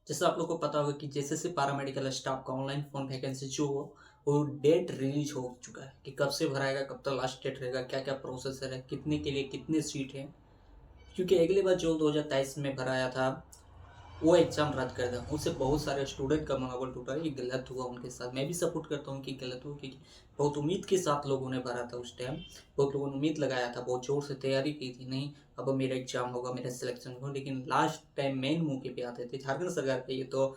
जैसे आप लोग को पता होगा कि जैसे से पैरामेडिकल स्टाफ का ऑनलाइन फॉर्म वैकेंसी जो हो वो डेट रिलीज हो चुका है कि कब से भराएगा, कब तक लास्ट डेट रहेगा, क्या क्या प्रोसेसर है, कितने के लिए कितने सीट है। क्योंकि अगली बार जो 2023 में भराया था वो एग्ज़ाम रद्द कर दिया, उससे बहुत सारे स्टूडेंट का मनोबल टूटा। ये गलत हुआ उनके साथ, मैं भी सपोर्ट करता हूँ कि गलत हुआ, क्योंकि बहुत उम्मीद के साथ लोगों ने भरा था उस टाइम। बहुत लोगों ने उम्मीद लगाया था, बहुत ज़ोर से तैयारी की थी, नहीं अब मेरा एग्ज़ाम होगा, मेरा सिलेक्शन होगा। लेकिन लास्ट टाइम मेन मौके पे आते थे। झारखंड सरकार का ये तो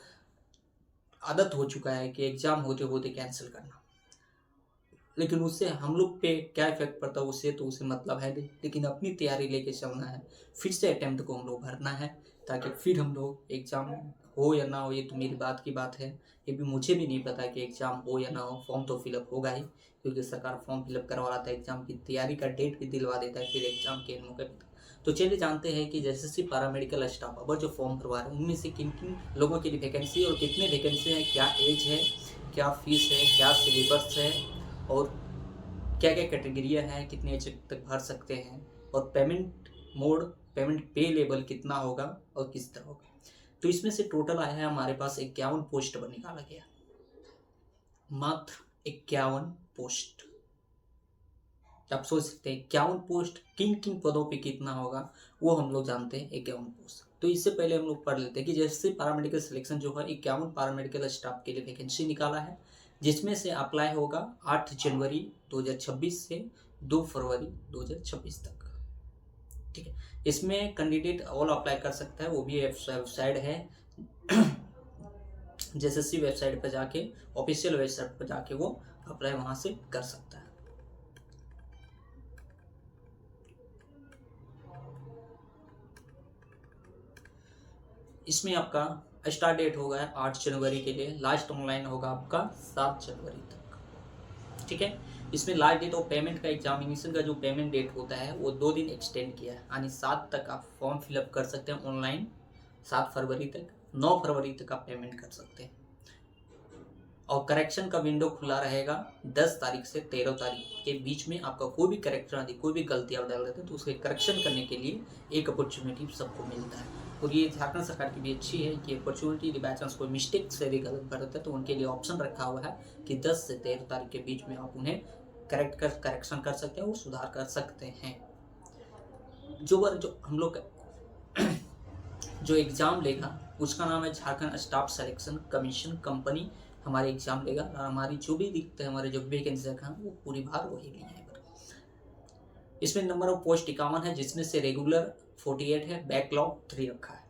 आदत हो चुका है कि एग्ज़ाम होते होते कैंसिल करना। लेकिन उससे हम लोग पे क्या इफेक्ट पड़ता है उससे तो उसे मतलब है नहीं, लेकिन अपनी तैयारी लेके चलना है। फिर से अटेम्प्ट को हम लोग भरना है, ताकि फिर हम लोग एग्ज़ाम हो या ना हो, ये तो मेरी बात की बात है। ये भी मुझे भी नहीं पता कि एग्ज़ाम हो या ना हो, फॉर्म तो फिलअप होगा ही, क्योंकि सरकार फॉर्म फिलअप करवा रहा था, एग्ज़ाम की तैयारी का डेट भी दिलवा देता है फिर एग्ज़ाम के मौके पर। तो चलिए जानते हैं कि जैसे सिर्फ पैरामेडिकल स्टाफ अब जो फॉर्म भरवा रहे हैं उनमें से किन किन लोगों के लिए वैकेंसी और कितने वैकेंसी है, क्या एज है, क्या फीस है, क्या सिलेबस है, और क्या क्या कैटेगरियाँ हैं, कितने एज तक भर सकते हैं, और पेमेंट मोड, पेमेंट पे लेवल कितना होगा और किस तरह होगा। तो इसमें से टोटल आया है हमारे पास 51 पोस्ट पर निकाला गया, मात्र 51 पोस्ट। आप सोच सकते हैं 51 पोस्ट किन किन पदों पे कितना होगा, वो हम लोग जानते हैं 51 पोस्ट। तो इससे पहले हम लोग पढ़ लेते हैं कि जैसे पैरामेडिकल सिलेक्शन जो है 51 पैरामेडिकल स्टाफ के लिए वैकेंसी निकाला है, जिसमें से अप्लाई होगा 8 जनवरी 2026 से 2 फरवरी 2026 तक। ठीक है, इसमें कैंडिडेट ऑल अप्लाई कर सकता है, वो भी वेबसाइट है जेएसएससी वेबसाइट पर जाके, ऑफिशियल वेबसाइट पर जाके वो अप्लाई वहाँ से कर सकता है। इसमें आपका स्टार्ट डेट होगा 8 जनवरी के लिए, लास्ट ऑनलाइन होगा आपका 7 जनवरी तक। ठीक है, इसमें लास्ट डेट और पेमेंट का, एग्जामिनेशन का जो पेमेंट डेट होता है वो 2 दिन एक्सटेंड किया है, यानी 7 तक आप फॉर्म फिलअप कर सकते हैं ऑनलाइन, 7 फरवरी तक, 9 फरवरी तक आप पेमेंट कर सकते हैं। और करेक्शन का विंडो खुला रहेगा 10 तारीख से 13 तारीख के बीच में। आपका कोई भी करेक्टर आदि कोई भी गलती आप डाल देते हैं तो उसके करेक्शन करने के लिए एक अपॉर्चुनिटी सबको मिलता है। और ये झारखंड सरकार की भी अच्छी है कि अपॉर्चुनिटी बाई चांस कोई मिस्टेक से भी गलत कर देता है तो उनके लिए ऑप्शन रखा हुआ है कि 10 से 13 तारीख के बीच में आप उन्हें करेक्शन कर सकते हैं और सुधार कर सकते हैं। जो हम लोग जो एग्ज़ाम लेगा उसका नाम है Jharkhand staff selection commission company. हमारे एग्ज़ाम लेगा और हमारी जो भी दिखते हैं, हमारे जो वैकेंसी रखा है वो पूरी भार वही ली है। इसमें नंबर ऑफ पोस्ट 51 है, जिसमें से रेगुलर 48 है, बैकलॉग 3 रखा है।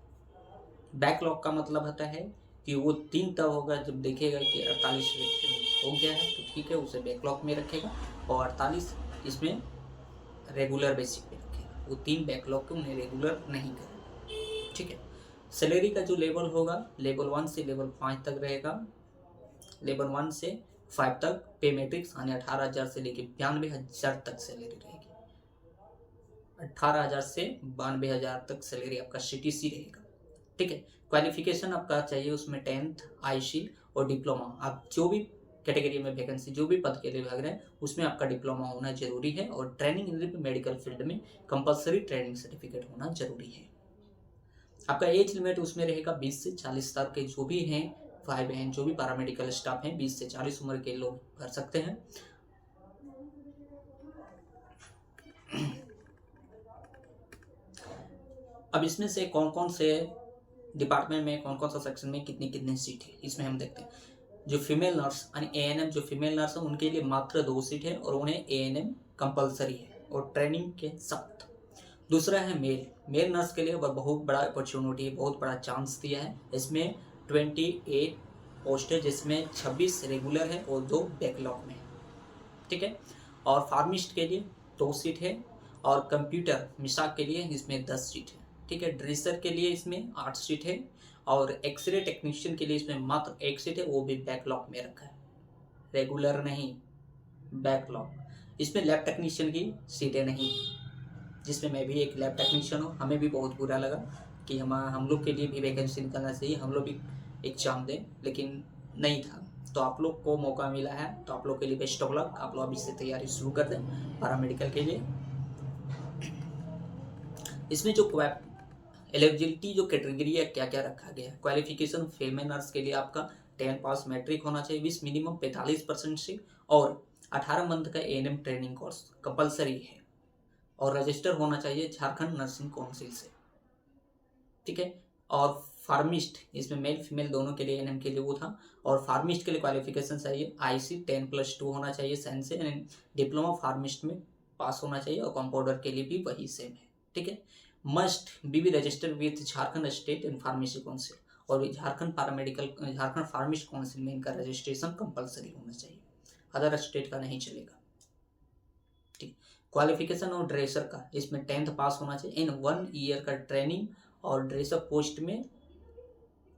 बैकलॉग का मतलब होता है कि वो 3 तब होगा जब देखेगा कि 48 हो गया है तो ठीक है, उसे बैकलॉग में रखेगा, और 48 इसमें रेगुलर बेसिक पे रखेगा। वो 3 बैकलॉग के उन्हें रेगुलर नहीं करेगा। ठीक है, सैलरी का जो लेवल होगा लेवल 1 से लेवल 5 तक रहेगा। लेवल 1 से 5 तक पे मैट्रिक्स यानी 18,000 से लेकर 92,000 तक सैलरी रहेगी। 18,000 से 92,000 तक सैलरी आपका सीटीसी रहेगा। ठीक है, क्वालिफिकेशन आपका चाहिए उसमें 10th आईसी और डिप्लोमा। आप जो भी कैटेगरी में वैकेंसी, जो भी पद के लिए भाग रहे हैं उसमें आपका डिप्लोमा होना जरूरी है, और ट्रेनिंग इन मेडिकल फील्ड में कंपलसरी ट्रेनिंग सर्टिफिकेट होना जरूरी है। आपका एज लिमिट उसमें रहेगा 20 से 40 साल के जो भी हैं भाई बहन, जो भी पैरामेडिकल स्टाफ हैं 20 से 40 उम्र के लोग भर सकते हैं। अब इसमें से कौन कौन से डिपार्टमेंट में, कौन कौन सा सेक्शन में कितनी कितनी सीट है इसमें हम देखते हैं। जो फीमेल नर्स यानी एएनएम, जो फीमेल नर्स है उनके लिए मात्र 2 सीट है और उन्हें एएनएम कंपलसरी है और ट्रेनिंग के साथ। दूसरा है मेल नर्स के लिए बहुत बड़ा अपॉर्चुनिटी है, बहुत बड़ा चांस दिया है। इसमें 28 पोस्ट है, जिसमें 26 रेगुलर है और 2 बैकलॉग में। ठीक है, और फार्मिस्ट के लिए 2 सीट है, और कंप्यूटर मिसाक के लिए इसमें 10 सीट है। ठीक है, ड्रेसर के लिए इसमें 8 सीट है, और एक्सरे टेक्नीशियन के लिए इसमें मात्र 1 सीट है, वो भी बैकलॉग में रखा है, रेगुलर नहीं, बैकलॉग। इसमें लैब टेक्नीशियन की सीटें नहीं, जिसमें मैं भी एक लैब टेक्नीशियन हूँ। हमें भी बहुत बुरा लगा कि हम लोग के लिए भी वैकेंसी निकलना चाहिए, हम लोग भी एग्जाम दें, लेकिन नहीं था। तो आप लोग को मौका मिला है तो आप लोग के लिए बेस्ट ऑफ लक। आप लोग अभी से तैयारी शुरू कर दें पैरामेडिकल के लिए। इसमें जो एलिजिबिलिटी जो कैटेगरी है क्या क्या रखा गया है। क्वालिफिकेशन फीमेल नर्स के लिए आपका 10 पास मैट्रिक होना चाहिए, 20 मिनिमम 45% से, और 18 मंथ का एएनएम ट्रेनिंग कोर्स कंपलसरी है, और रजिस्टर होना चाहिए झारखंड नर्सिंग काउंसिल से, ठीक है। और फार्मिस्ट, इसमें मेल फीमेल दोनों के लिए एएनएम के लिए वो था, और फार्मिस्ट के लिए क्वालिफिकेशन चाहिए IC 10+2 होना चाहिए साइंस से, डिप्लोमा फार्मिस्ट में पास होना चाहिए, और कंपाउंडर के लिए भी वही सेम है, ठीक है। Must be registered with Jharkhand state and pharmacy council, और झारखंड फार्मेसी काउंसिल में इनका रजिस्ट्रेशन कंपलसरी होना चाहिए, अदर स्टेट का नहीं चलेगा, ठीक। क्वालिफिकेशन और ड्रेसर का, इसमें 10th पास होना चाहिए इन 1 ईयर का ट्रेनिंग, और ड्रेसर पोस्ट में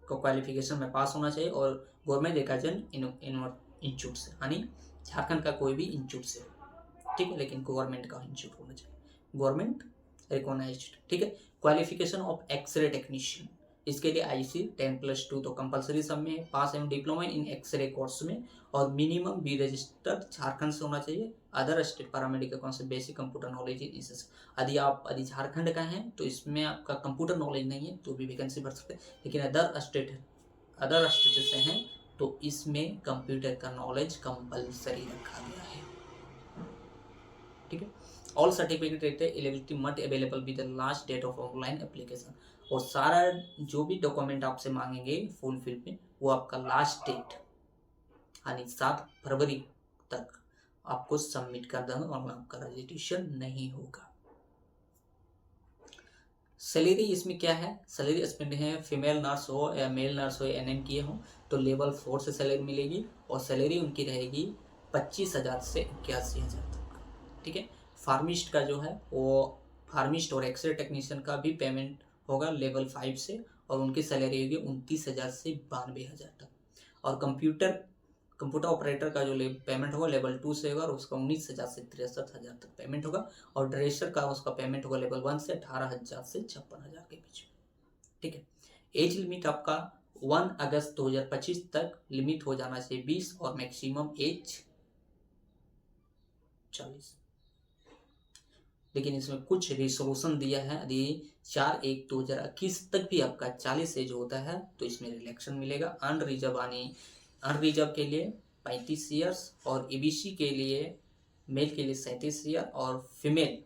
को क्वालिफिकेशन में पास होना चाहिए, और गवर्नमेंट एकाजन इंस्टीट्यूट से, यानी झारखंड का कोई भी इंस्टीट्यूट से, ठीक है, लेकिन गवर्नमेंट का इंस्टीट्यूट होना चाहिए, गवर्नमेंट रिकॉग्नाइज्ड, ठीक है। क्वालिफिकेशन ऑफ एक्सरे टेक्नीशियन, इसके लिए IC 10+2 तो कंपलसरी सब में है, पास एवं डिप्लोमा इन एक्सरे कोर्स में, और मिनिमम बी रजिस्टर्ड झारखंड से होना चाहिए, other state paramedical concept basic computer knowledge in इस, यदि झारखंड का है तो इसमें आपका कंप्यूटर नॉलेज नहीं है तो भी वैकेंसी भर सकते हैं, लेकिन अदर स्टेट से हैं तो इसमें कंप्यूटर का नॉलेज कंपलसरी रखा गया है, ठीक है। All certificate eligibility must available with the last date of online application, और सारा जो भी डॉक्यूमेंट आपसे मांगेंगे फुल फिल में वो आपका लास्ट डेट यानी 7 फरवरी तक आपको सबमिट कर देना, और आपका रजिस्ट्रेशन नहीं होगा। सैलरी इसमें क्या है, सैलरी इसमें है फीमेल नर्स हो या मेल नर्स हो या NM किए हो तो लेवल 4 से सैलरी मिलेगी, और सैलरी उनकी रहेगी 25,000 से 81,000 तक, ठीक है। फार्मिस्ट का जो है वो फार्मिस्ट और एक्सरे टेक्नीशियन का भी पेमेंट होगा लेवल 5 से, और उनकी सैलरी होगी 29,000 से 92,000 तक, और कंप्यूटर ऑपरेटर का जो पेमेंट होगा लेवल 2 से होगा, और उसका 19,000 से 63,000 तक पेमेंट होगा, और ड्रेसर का उसका पेमेंट होगा लेवल 1 से 18,000 से 56,000 के बीच, ठीक है। एज लिमिट आपका 1 अगस्त 2025 तक लिमिट हो जाना चाहिए 20, और मैक्सिमम एज 40, लेकिन इसमें कुछ रिसोल्यूशन दिया है, यदि 4/1/2021 तक भी आपका 40 एज होता है तो इसमें रिलैक्शन मिलेगा। अनरिजर्व के लिए 35 ईयर्स, और EBC के लिए मेल के लिए 37 ईयर, और फीमेल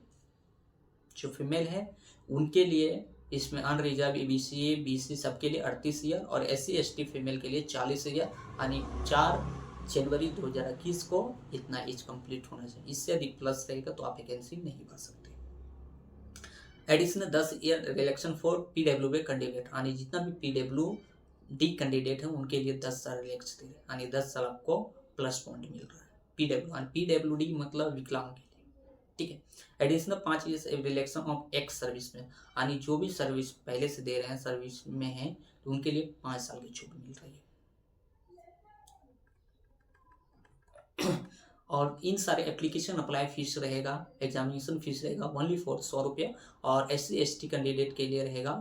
जो फीमेल है उनके लिए इसमें अनरिजर्व EBC BC सबके लिए 38 ईयर, और SC ST फीमेल के लिए 40 ईयर, यानी 4 जनवरी 2021 को इतना एज कंप्लीट होना चाहिए, इससे यदि प्लस रहेगा तो आप वैकेंसी नहीं भर सकते। Additional 10 year relaxation for PWD candidate, यानी जितना भी PWD कैंडिडेट है उनके लिए 10 साल रिलैक्स दे रहे हैं, यानी 10 साल आपको प्लस पॉइंट मिल रहा है। PWD मतलब विकलांग के लिए, ठीक है। Additional 5 year relaxation of ex service में, यानी जो भी सर्विस पहले से दे रहे हैं सर्विस में है तो उनके लिए 5 साल की छूट मिल रही है। और इन सारे एप्लीकेशन अप्लाई फीस रहेगा, एग्जामिनेशन फीस रहेगा ओनली फॉर 100 रुपया, और SC ST कैंडिडेट के लिए रहेगा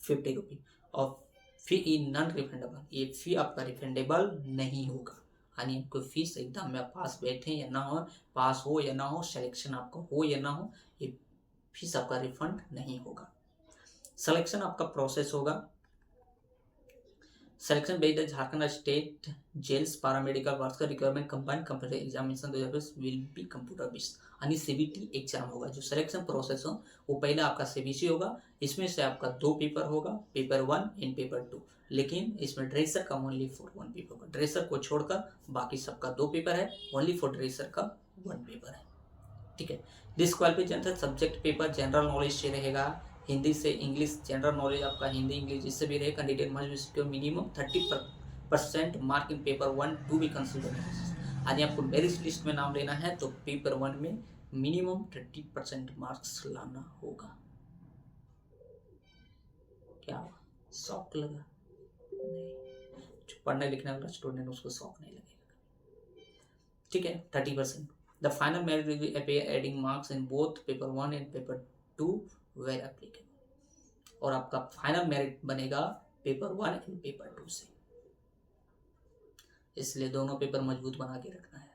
50 रुपये, और फी नॉन रिफंडेबल, ये फी आपका रिफंडेबल नहीं होगा, यानी आपको फीस एग्जाम में पास बैठे या ना हो, पास हो या ना हो, सिलेक्शन आपका हो या ना हो, ये फीस आपका रिफंड नहीं होगा। सिलेक्शन आपका प्रोसेस होगा, Selection based on Jharkhand State Jails Paramedical Worker Requirement Combined Computer Examination will be computer based, यानी CBT एग्जाम होगा। जो सिलेक्शन प्रोसेस हो वो पहले आपका CBC होगा, इसमें से आपका 2 पेपर होगा, पेपर 1 एंड पेपर 2, लेकिन इसमें ड्रेसर का ओनली फॉर 1 पेपर होगा, ड्रेसर को छोड़कर बाकी सबका 2 पेपर है, ओनली फॉर ड्रेसर का 1 पेपर है, ठीक है। Disqualification subject paper general knowledge से रहेगा, हिंदी से इंग्लिश जनरल नॉलेज आपका हिंदी इंग्लिश जिससे भी रहे, candidate must be secure minimum 30% mark in paper 1 to be consider. यदि आपको मेरिट लिस्ट में नाम लेना है तो पेपर 1 में मिनिमम 30% मार्क्स लाना होगा। क्या शौक लगा? नहीं, जो पढ़ने लिखने वाला स्टूडेंट उसको शौक नहीं लगेगा, ठीक है। 30%। The final merit will be appear adding marks in both paper 1 and paper 2 where applicable, और आपका फाइनल मेरिट बनेगा पेपर 1 एंड पेपर 2 से, इसलिए दोनों पेपर मजबूत बना के रखना है।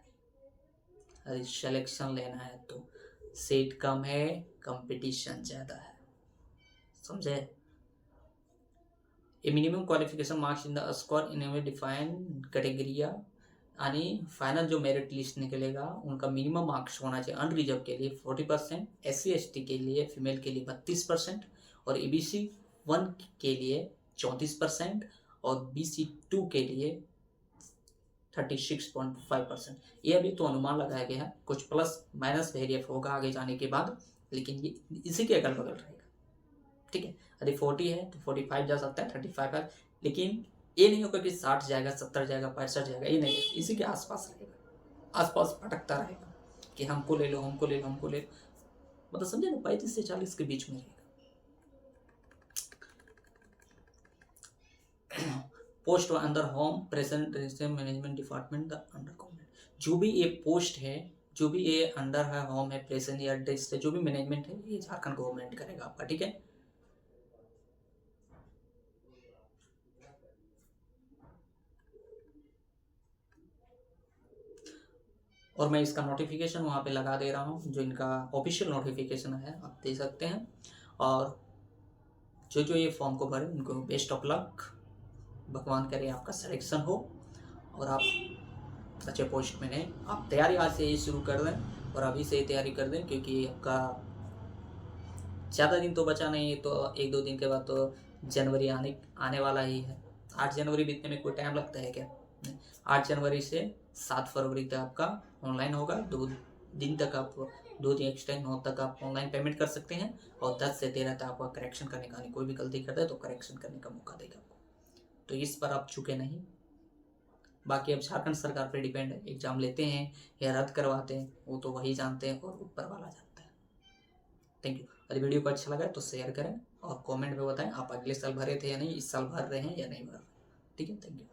अरे सिलेक्शन लेना है तो सीट कम है, कंपटीशन ज़्यादा है, समझे? A minimum qualification marks in the score in a defined कैटेगरिया, यानी फाइनल जो मेरिट लिस्ट निकलेगा उनका मिनिमम मार्क्स होना चाहिए अनरिजर्व के लिए 40%, SC/ST के लिए फीमेल के लिए 32% और ABC 1 के लिए 34% और BC 2 के लिए 36.5%। ये अभी तो अनुमान लगाया गया है, कुछ प्लस माइनस वेरिएट होगा आगे जाने के बाद, लेकिन ये इसी के अगल बगल रहेगा। ठीक है, यदि 40 है तो 45 जा सकता है, 35 है, लेकिन ये नहीं होगा कि 60 जाएगा, 70 जाएगा, 65 जाएगा, ये नहीं है, इसी के आसपास रहेगा, आसपास भटकता रहेगा कि हमको ले लो, हमको ले लो, हमको ले लो, मतलब समझे ना, 35 से 40 के बीच में रहेगा। Post under home present management department the under government, जो भी ये पोस्ट है, जो भी ये अंडर है, होम है, प्रेजेंट या डिस्ट है, जो भी मैनेजमेंट है, ये झारखंड गवर्नमेंट करेगा आपका। ठीक है, और मैं इसका नोटिफिकेशन वहाँ पे लगा दे रहा हूँ, जो इनका ऑफिशियल नोटिफिकेशन है, आप दे सकते हैं। और जो जो ये फॉर्म को भरे उनको बेस्ट ऑफ लक, भगवान करे आपका सिलेक्शन हो और आप अच्छे पोस्ट में रहें। आप तैयारी आज से ही शुरू कर दें और अभी से ही तैयारी कर दें, क्योंकि आपका ज़्यादा दिन तो बचा नहीं है, तो 1-2 दिन के बाद तो जनवरी आने वाला ही है। 8 जनवरी बीतने में कोई टाइम लगता है क्या? 8 जनवरी से 7 फरवरी तक आपका ऑनलाइन होगा। 2 दिन तक आप 2 दिन एक्स्ट्रा 9 तक आप ऑनलाइन पेमेंट कर सकते हैं और 10 से 13 तक आपका करेक्शन करने का, कोई भी गलती करता है तो करेक्शन करने का मौका देगा आपको, तो इस पर आप चुके नहीं। बाकी अब झारखंड सरकार पर डिपेंड है, एग्ज़ाम लेते हैं या रद्द करवाते हैं वो तो वही जानते हैं और ऊपर वाला जानता है। Thank you. अगर वीडियो को अच्छा लगा तो शेयर करें और कमेंट में बताएं आप अगले साल भरे थे या नहीं, इस साल भर रहे हैं या नहीं भर रहे। ठीक है, थैंक यू।